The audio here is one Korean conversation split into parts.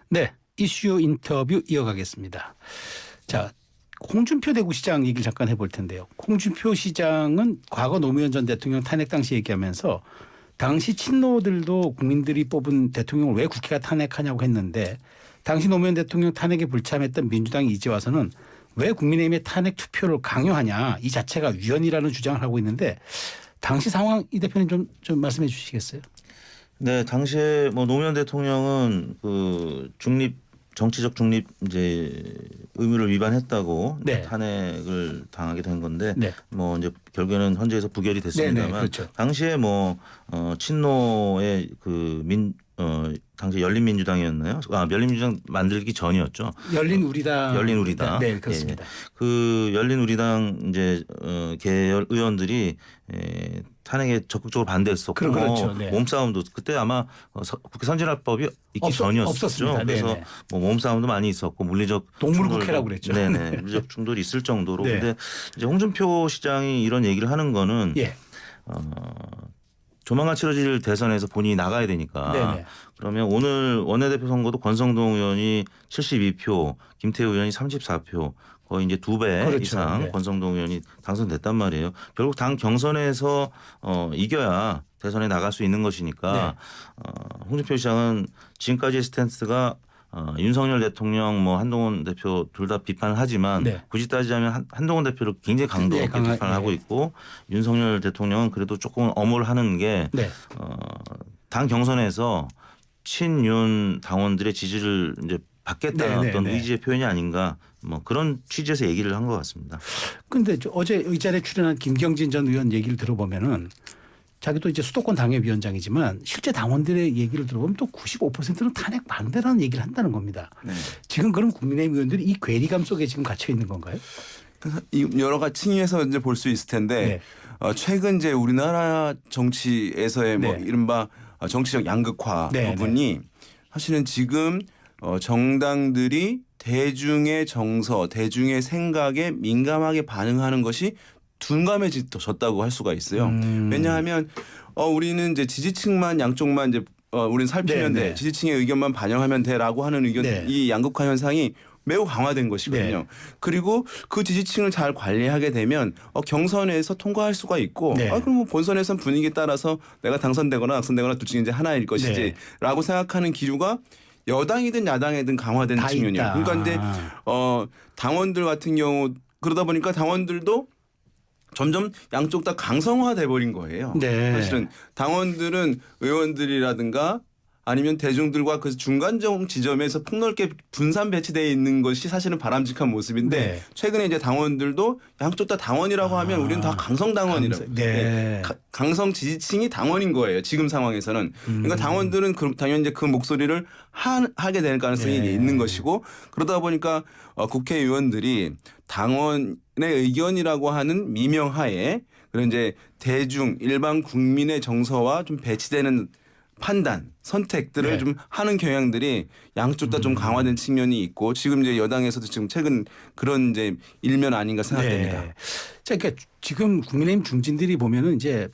네, 이슈 인터뷰 이어가겠습니다. 자, 홍준표 대구시장 얘기를 잠깐 해볼 텐데요. 홍준표 시장은 과거 노무현 전 대통령 탄핵 당시 얘기하면서 당시 친노들도 국민들이 뽑은 대통령을 왜 국회가 탄핵하냐고 했는데 당시 노무현 대통령 탄핵에 불참했던 민주당이 이제 와서는 왜 국민의힘의 탄핵 투표를 강요하냐 이 자체가 위헌이라는 주장을 하고 있는데 당시 상황 이 대표님 좀 말씀해 주시겠어요? 네, 당시에 뭐 노무현 대통령은 그 정치적 중립 이제 의무를 위반했다고 네. 탄핵을 당하게 된 건데 네. 뭐 이제 결국에는 헌재에서 부결이 됐습니다만 그렇죠. 당시에 뭐 친노의 당시 열린민주당이었나요? 열린민주당 만들기 전이었죠. 열린우리당. 열린우리당. 네, 그렇습니다. 그 열린우리당 이제 계열 의원들이 탄핵에 적극적으로 반대했었고 그렇죠. 네. 몸싸움도 그때 아마 국회 선진화법이 있기 전이었었죠. 없었습니다. 그래서 네네. 뭐 몸싸움도 많이 있었고 물리적 동물국회라고 그랬죠. 네네. 물리적 충돌이 있을 정도로. 네. 근데 이제 홍준표 시장이 이런 얘기를 하는 거는 예. 조만간 치러질 대선에서 본인이 나가야 되니까 네네. 그러면 오늘 원내대표 선거도 권성동 의원이 72표, 김태우 의원이 34표 거의 이제 2배 그렇죠. 이상 네. 권성동 의원이 당선됐단 말이에요. 결국 당 경선에서 이겨야 대선에 나갈 수 있는 것이니까 홍준표 시장은 지금까지의 스탠스가 윤석열 대통령 뭐 한동훈 대표 둘 다 비판을 하지만 네. 굳이 따지자면 한동훈 대표를 굉장히 강도 네, 높게 비판을 하고 있고 윤석열 대통령은 그래도 조금 엄호하는 게 네. 당 경선에서 친윤 당원들의 지지를 이제 받겠다는 어떤 의지의 표현이 아닌가 뭐 그런 취지에서 얘기를 한 것 같습니다. 그런데 어제 이 자리에 출연한 김경진 전 의원 얘기를 들어보면은 자기도 이제 수도권 당협위원장이지만 실제 당원들의 얘기를 들어보면 또 95%는 탄핵 반대라는 얘기를 한다는 겁니다. 네. 지금 그럼 국민의힘 의원들이 이 괴리감 속에 지금 갇혀 있는 건가요? 여러 가지 층위에서 이제 볼 수 있을 텐데 최근 이제 우리나라 정치에서의 뭐 이른바 정치적 양극화 부분이 사실은 지금 정당들이 대중의 정서, 대중의 생각에 민감하게 반응하는 것이 둔감해졌다고 할 수가 있어요. 왜냐하면 우리는 이제 지지층만 양쪽만 이제 우리는 살피면 돼, 지지층의 의견만 반영하면 돼라고 하는 의견, 이 양극화 현상이 매우 강화된 것이거든요. 그리고 그 지지층을 잘 관리하게 되면 경선에서 통과할 수가 있고 그럼 뭐 본선에선 분위기에 따라서 내가 당선되거나 낙선되거나 둘 중에 이제 하나일 것이지라고 생각하는 기류가 여당이든 야당이든 강화된 측면이에요. 그러니까 이제 당원들 같은 경우 그러다 보니까 당원들도 점점 양쪽 다 강성화돼 버린 거예요. 사실은 당원들은 의원들이라든가 아니면 대중들과 그 중간점 지점에서 폭넓게 분산 배치되어 있는 것이 사실은 바람직한 모습인데 최근에 이제 당원들도 양쪽 다 당원이라고 하면 우리는 다 강성 당원이라고. 강성 지지층이 당원인 거예요. 지금 상황에서는. 그러니까 당원들은 당연히 이제 그 목소리를 하게 될 가능성이 있는 것이고 그러다 보니까 국회의원들이 당원의 의견이라고 하는 미명하에 그런 이제 대중 일반 국민의 정서와 좀 배치되는 판단, 선택들을 좀 하는 경향들이 양쪽 다 좀 강화된 측면이 있고 지금 이제 여당에서도 지금 최근 그런 이제 일면 아닌가 생각됩니다. 자, 그러니까 지금 국민의힘 중진들이 보면은 이제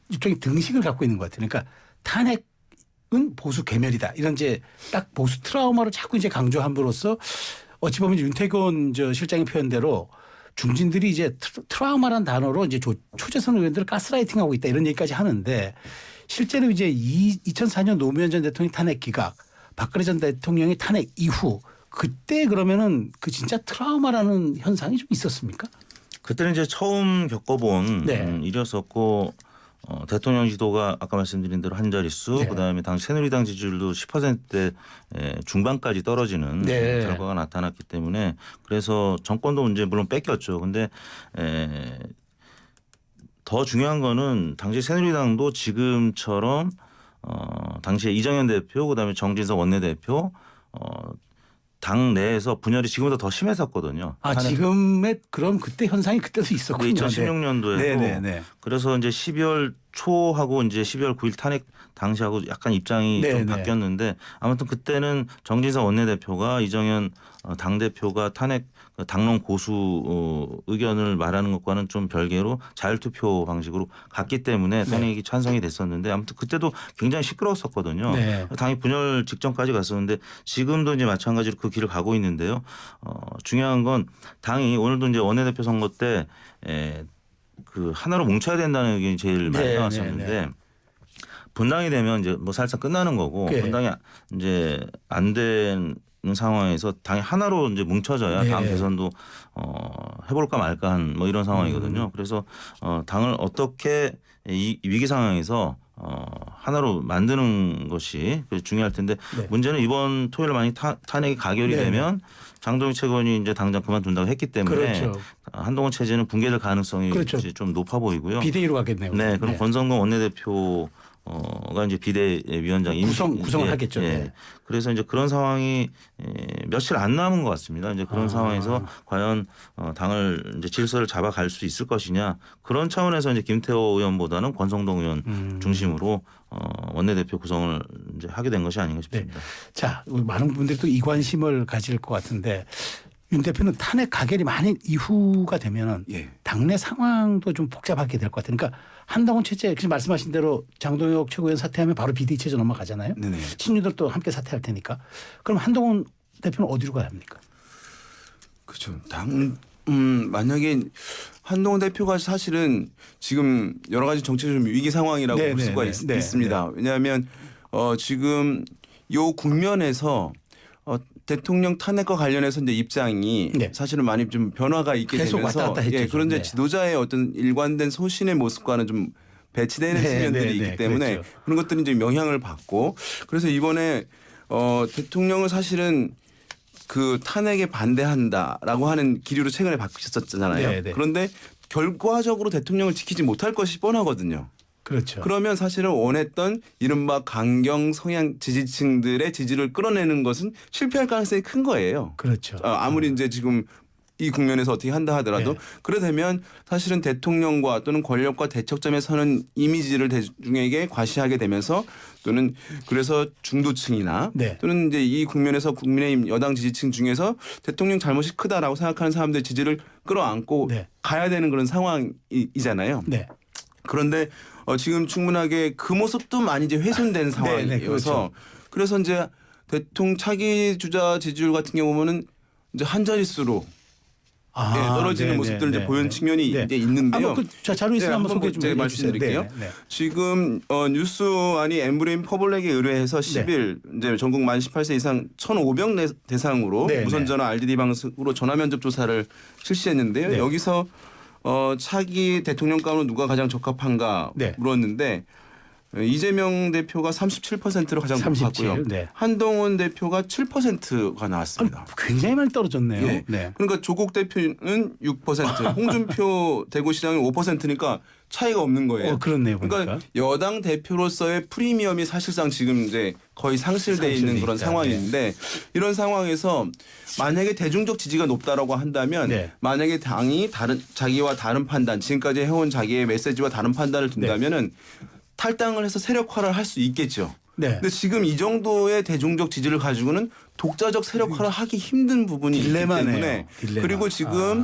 일종의 등식을 갖고 있는 것 같아요. 그러니까 탄핵은 보수 괴멸이다. 이런 이제 딱 보수 트라우마를 자꾸 이제 강조함으로써 어찌 보면 윤태곤 실장의 표현대로 중진들이 이제 트라우마란 단어로 이제 초재선 의원들을 가스라이팅하고 있다 이런 얘기까지 하는데 실제로 이제 2004년 노무현 전 대통령 탄핵 기각, 박근혜 전 대통령의 탄핵 이후 그때 그러면은 그 진짜 트라우마라는 현상이 좀 있었습니까? 그때는 이제 처음 겪어본 일이었었고 대통령 지도가 아까 말씀드린 대로 한 자릿수 그다음에 당시 새누리당 지지율도 10%대 중반까지 떨어지는 결과가 나타났기 때문에 그래서 정권도 이제 물론 뺏겼죠. 근데 더 중요한 거는 당시 새누리당도 지금처럼 당시에 이정현 대표 그다음에 정진석 원내대표 당 내에서 분열이 지금보다 더 심했었거든요. 지금의 그럼 그때 현상이 그때도 있었군요. 2016년도에도 그래서 이제 12월 초하고 이제 12월 9일 탄핵 당시하고 약간 입장이 좀 바뀌었는데 아무튼 그때는 정진석 원내대표가 이정현 당대표가 탄핵 당론 고수 의견을 말하는 것과는 좀 별개로 자율투표 방식으로 갔기 때문에 탄핵이 찬성이 됐었는데 아무튼 그때도 굉장히 시끄러웠었거든요. 당이 분열 직전까지 갔었는데 지금도 이제 마찬가지로 그 길을 가고 있는데요. 중요한 건 당이 오늘도 이제 원내대표 선거 때 그 하나로 뭉쳐야 된다는 의견이 제일 많이 나왔었는데 분당이 되면 이제 뭐 살짝 끝나는 거고 분당이 이제 안 되는 상황에서 당이 하나로 이제 뭉쳐져야 다음 대선도 해볼까 말까 한 뭐 이런 상황이거든요. 그래서 당을 어떻게 이 위기 상황에서 하나로 만드는 것이 중요할 텐데 문제는 이번 토요일 만약 탄핵이 가결이 되면 장동혁 최고위원이 이제 당장 그만둔다고 했기 때문에 한동훈 체제는 붕괴될 가능성이 이제 좀 높아 보이고요. 비대위로 가겠네요. 네, 그럼 권성동 원내대표 가 이제 비대위원장 구성을 하겠죠. 그래서 이제 그런 상황이 며칠 안 남은 것 같습니다. 이제 그런 상황에서 과연 당을 이제 질서를 잡아갈 수 있을 것이냐 그런 차원에서 이제 김태호 의원보다는 권성동 의원 중심으로 원내대표 구성을 이제 하게 된 것이 아닌가 싶습니다. 자, 많은 분들이 또 이 관심을 가질 것 같은데 윤 대표는 탄핵 가결이 만약 이후가 되면은 당내 상황도 좀 복잡하게 될 것 같아요. 그러니까 한동훈 체제 지금 말씀하신 대로 장동혁 최고위원 사퇴하면 바로 비대위 체제 넘어가잖아요. 친윤들도 함께 사퇴할 테니까. 그럼 한동훈 대표는 어디로 가야 합니까? 그렇죠. 만약에 한동훈 대표가 사실은 지금 여러 가지 정치적 위기 상황이라고 볼 수가 있습니다. 왜냐하면 지금 요 국면에서 대통령 탄핵과 관련해서 이제 입장이 사실은 많이 좀 변화가 있게 계속 되면서 왔다 갔다 했죠. 그런데 지도자의 어떤 일관된 소신의 모습과는 좀 배치되는 측면들이 있기 때문에 그런 것들이 이제 영향을 받고 그래서 이번에 대통령을 사실은 그 탄핵에 반대한다라고 하는 기류로 최근에 바뀌었었잖아요. 그런데 결과적으로 대통령을 지키지 못할 것이 뻔하거든요. 그렇죠. 그러면 사실은 원했던 이른바 강경 성향 지지층들의 지지를 끌어내는 것은 실패할 가능성이 큰 거예요. 그렇죠. 아무리 이제 지금 이 국면에서 어떻게 한다 하더라도 그래 되면 사실은 대통령과 또는 권력과 대척점에 서는 이미지를 대중에게 과시하게 되면서 또는 그래서 중도층이나 또는 이제 이 국면에서 국민의힘 여당 지지층 중에서 대통령 잘못이 크다라고 생각하는 사람들의 지지를 끌어안고 가야 되는 그런 상황이잖아요. 그런데 지금 충분하게 그 모습도 많이 이제 훼손된 상황이어서 그래서 이제 대통령 차기 주자 지지율 같은 경우 보면은 이제 한 자릿수로 떨어지는 모습들을 이제 보여준 측면이 이제 있는데요. 자, 자료 있으면 한번 소개 좀 말씀드릴게요. 지금 뉴스안이 엠브레인 퍼블릭에 의뢰해서 10일 이제 전국 만 18세 이상 1,500 대상으로 무선 전화 RDD 방식으로 전화 면접 조사를 실시했는데요. 여기서 차기 대통령 가운데 누가 가장 적합한가 물었는데 이재명 대표가 37%로 가장 높았고요. 한동훈 대표가 7%가 나왔습니다. 굉장히 많이 떨어졌네요. 그러니까 조국 대표는 6%, 홍준표 대구시장은 5%니까 차이가 없는 거예요. 그렇네요. 그러니까 여당 대표로서의 프리미엄이 사실상 지금 이제 거의 상실돼 있는 그런 상황인데 이런 상황에서 만약에 대중적 지지가 높다라고 한다면 만약에 당이 자기와 다른 판단, 지금까지 해온 자기의 메시지와 다른 판단을 둔다면은 탈당을 해서 세력화를 할 수 있겠죠. 근데 지금 이 정도의 대중적 지지를 가지고는 독자적 세력화를 하기 힘든 부분이 있기 때문에 그리고 지금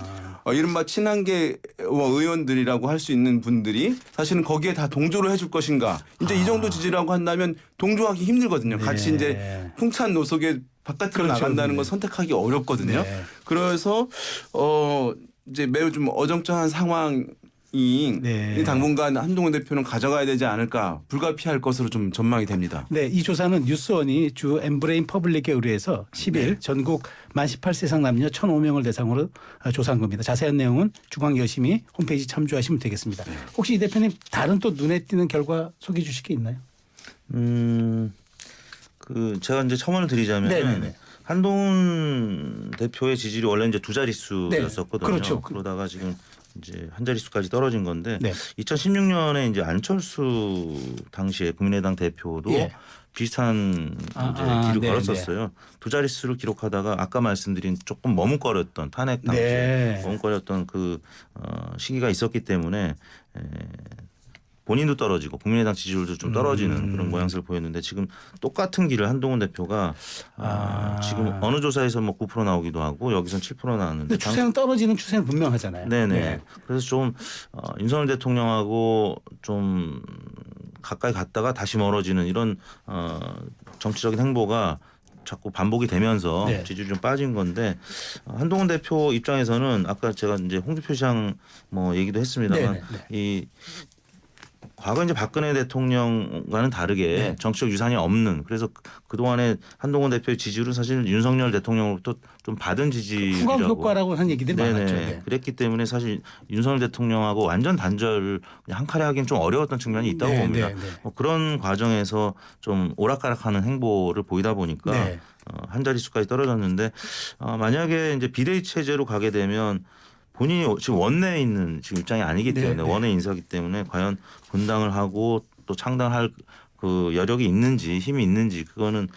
이른바 친한계 의원들이라고 할 수 있는 분들이 사실은 거기에 다 동조를 해줄 것인가. 이제 이 정도 지지라고 한다면 동조하기 힘들거든요. 같이 이제 풍찬 노석에 바깥으로 나간다는 건 선택하기 어렵거든요. 그래서 이제 매우 좀 어정쩡한 상황. 당분간 한동훈 대표는 가져가야 되지 않을까 불가피할 것으로 좀 전망이 됩니다. 이 조사는 뉴스원이 주 엠브레인 퍼블릭에 의뢰해서 10일 전국 만 18세 이상 남녀 1,500명을 대상으로 조사한 겁니다. 자세한 내용은 중앙여심이 홈페이지 참조하시면 되겠습니다. 혹시 이 대표님 다른 또 눈에 띄는 결과 소개해 주실 게 있나요? 제가 이제 첨언을 드리자면 한동훈 대표의 지지율이 원래 이제 두 자릿수였었거든요. 그러다가 지금 이제 한 자릿수까지 떨어진 건데 2016년에 이제 안철수 당시에 국민의당 대표도 비슷한 이제 길을 걸었었어요. 두 자릿수를 기록하다가 아까 말씀드린 조금 머뭇거렸던 탄핵 당시에 머뭇거렸던 그 시기가 있었기 때문에 본인도 떨어지고 국민의당 지지율도 좀 떨어지는 그런 모양새를 보였는데 지금 똑같은 길을 한동훈 대표가 지금 어느 조사에서 뭐 9% 나오기도 하고 여기선 7% 나왔는데 근데 추세는 떨어지는 추세는 분명하잖아요. 네네. 네. 그래서 좀 윤석열 대통령하고 좀 가까이 갔다가 다시 멀어지는 이런 정치적인 행보가 자꾸 반복이 되면서 네. 지지율이 좀 빠진 건데 한동훈 대표 입장에서는 아까 제가 이제 홍준표 시장 뭐 얘기도 했습니다만 네, 네, 이 과거 이제 박근혜 대통령과는 다르게 네. 정치적 유산이 없는 그래서 그동안에 한동훈 대표의 지지율은 사실 윤석열 대통령으로부터 좀 받은 지지율이라고. 후광 효과라고 하는 얘기들이 네네. 많았죠. 네. 그랬기 때문에 사실 윤석열 대통령하고 완전 단절을 그냥 한 칼에 하기엔 좀 어려웠던 측면이 있다고 네, 봅니다. 네, 네. 뭐 그런 과정에서 좀 오락가락하는 행보를 보이다 보니까 네. 한 자릿수까지 떨어졌는데 만약에 이제 비대위 체제로 가게 되면 본인이 지금 원내에 있는 지금 입장이 아니기 네, 때문에 네. 원내 인사기 때문에 과연 분당을 하고 또 창당할 그 여력이 있는지 힘이 있는지 그거는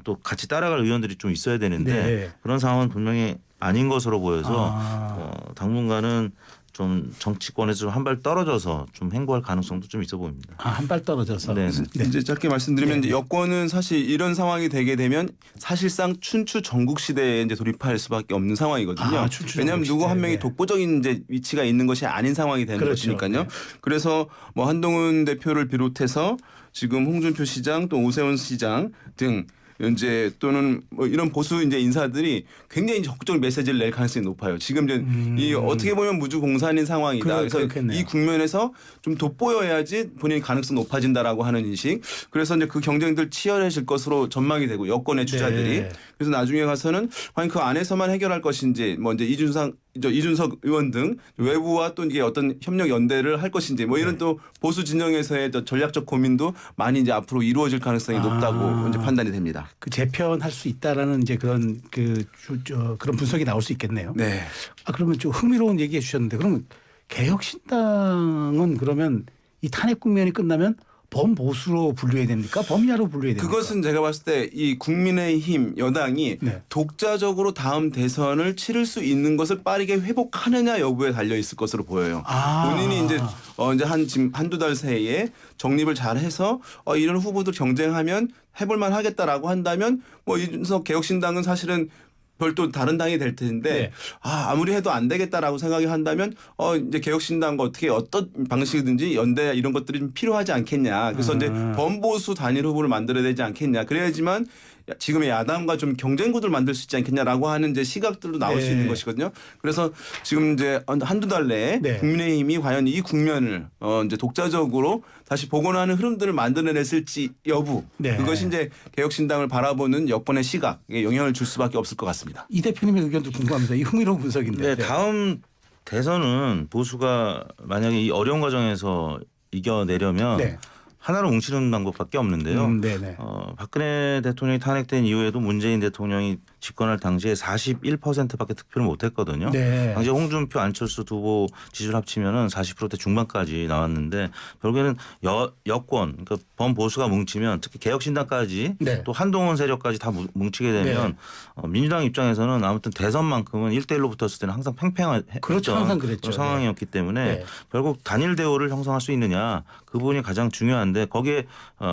또 같이 따라갈 의원들이 좀 있어야 되는데 네. 그런 상황은 분명히 아닌 것으로 보여서 당분간은 좀 정치권에서 좀 한 발 떨어져서 좀 행보할 가능성도 좀 있어 보입니다. 한 발 떨어져서. 네. 이제 짧게 말씀드리면 네. 이제 여권은 사실 이런 상황이 되게 되면 사실상 춘추 전국 시대에 이제 돌입할 수밖에 없는 상황이거든요. 춘추 왜냐하면 전국 누구 한 시대. 명이 네. 독보적인 이제 위치가 있는 것이 아닌 상황이 되는 그렇죠. 것이니까요. 네. 그래서 뭐 한동훈 대표를 비롯해서 지금 홍준표 시장 또 오세훈 시장 등 이제 또는 뭐 이런 보수 이제 인사들이 굉장히 적극적인 메시지를 낼 가능성이 높아요. 지금 이제 이 어떻게 보면 무주공산인 상황이다. 그래서 그렇겠네요. 이 국면에서 좀 돋보여야지 본인의 가능성 높아진다라고 하는 인식. 그래서 이제 그 경쟁들 치열해질 것으로 전망이 되고 여권의 주자들이. 네. 그래서 나중에 가서는 과연 그 안에서만 해결할 것인지 뭐 이제 이준석 의원 등 외부와 또 이게 어떤 협력 연대를 할 것인지 뭐 이런 또 보수 진영에서의 전략적 고민도 많이 이제 앞으로 이루어질 가능성이 높다고 이제 판단이 됩니다. 그 재편할 수 있다라는 이제 그런 그런 분석이 나올 수 있겠네요. 네. 그러면 좀 흥미로운 얘기해 주셨는데 그러면 개혁신당은 그러면 이 탄핵 국면이 끝나면 범보수로 분류해야 됩니까? 범야로 분류해야 됩니까? 그것은 제가 봤을 때 이 국민의힘 여당이 네. 독자적으로 다음 대선을 치를 수 있는 것을 빠르게 회복하느냐 여부에 달려 있을 것으로 보여요. 본인이 이제 지금 한두 달 새에 정립을 잘해서 이런 후보들 경쟁하면 해볼만 하겠다라고 한다면 뭐 이준석 개혁신당은 사실은 별도 다른 당이 될 텐데 네. 아무리 해도 안 되겠다라고 생각이 한다면 이제 개혁신당과 어떻게 어떤 방식이든지 연대 이런 것들이 좀 필요하지 않겠냐. 그래서 이제 범보수 단일 후보를 만들어야 되지 않겠냐. 그래야지만 지금의 야당과 좀 경쟁 구도를 만들 수 있지 않겠냐라고 하는 이제 시각들도 나올 수 있는 것이거든요. 그래서 지금 이제 한두 달 내에 네. 국민의힘이 과연 이 국면을 이제 독자적으로 다시 복원하는 흐름들을 만들어냈을지 여부 네. 그것이 이제 개혁신당을 바라보는 여권의 시각에 영향을 줄 수밖에 없을 것 같습니다. 이 대표님의 의견도 궁금합니다. 이 흥미로운 분석인데. 네, 다음 대선은 보수가 만약에 이 어려운 과정에서 이겨내려면 네. 하나로 뭉치는 방법밖에 없는데요. 네네. 박근혜 대통령이 탄핵된 이후에도 문재인 대통령이 집권할 당시에 41%밖에 득표를 못했거든요. 네. 당시 홍준표, 안철수 두 후보 지지율 합치면은 40%대 중반까지 나왔는데 결국에는 여권, 그러니까 범보수가 뭉치면 특히 개혁신당까지 네. 또 한동훈 세력까지 다 뭉치게 되면 민주당 입장에서는 아무튼 대선만큼은 1대1로 붙었을 때는 항상 팽팽했던 그렇죠. 항상 그랬죠. 그런 상황이었기 때문에 네. 결국 단일 대우를 형성할 수 있느냐 그 부분이 가장 중요한데 거기에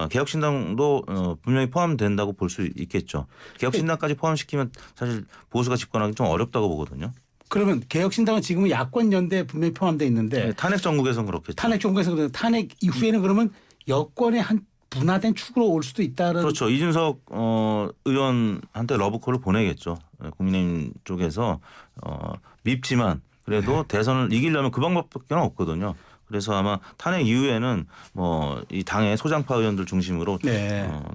개혁신당도 분명히 포함된다고 볼 수 있겠죠. 개혁신당까지 포함시키면 사실 보수가 집권하기 좀 어렵다고 보거든요. 그러면 개혁신당은 지금은 야권 연대에 분명히 포함되어 있는데 네, 탄핵 정국에서는 그렇겠죠. 탄핵 정부에서 그런데 탄핵 이후에는 그러면 여권의 한 분화된 축으로 올 수도 있다는. 그렇죠. 이준석 의원한테 러브콜을 보내겠죠. 국민의힘 쪽에서 밉지만 그래도 대선을 이기려면 그 방법밖에 없거든요. 그래서 아마 탄핵 이후에는 뭐 이 당의 소장파 의원들 중심으로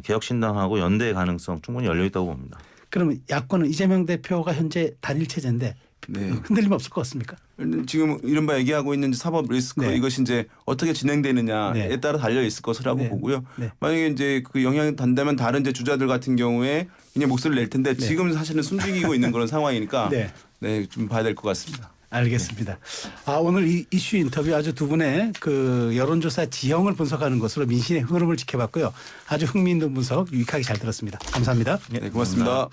개혁신당하고 연대의 가능성 충분히 열려 있다고 봅니다. 그러면 야권은 이재명 대표가 현재 단일 체제인데 흔들림 없을 것 같습니까? 지금 이른바 얘기하고 있는 사법 리스크 이것이 이제 어떻게 진행되느냐에 따라 달려 있을 것이라고 보고요. 만약에 이제 그 영향이 단다면 다른 이제 주자들 같은 경우에 그냥 목소리를 낼 텐데 지금 사실은 숨죽이고 있는 그런 상황이니까 좀 봐야 될 것 같습니다. 알겠습니다. 오늘 이 이슈 인터뷰 아주 두 분의 그 여론조사 지형을 분석하는 것으로 민심의 흐름을 지켜봤고요. 아주 흥미있는 분석 유익하게 잘 들었습니다. 감사합니다. 네, 고맙습니다.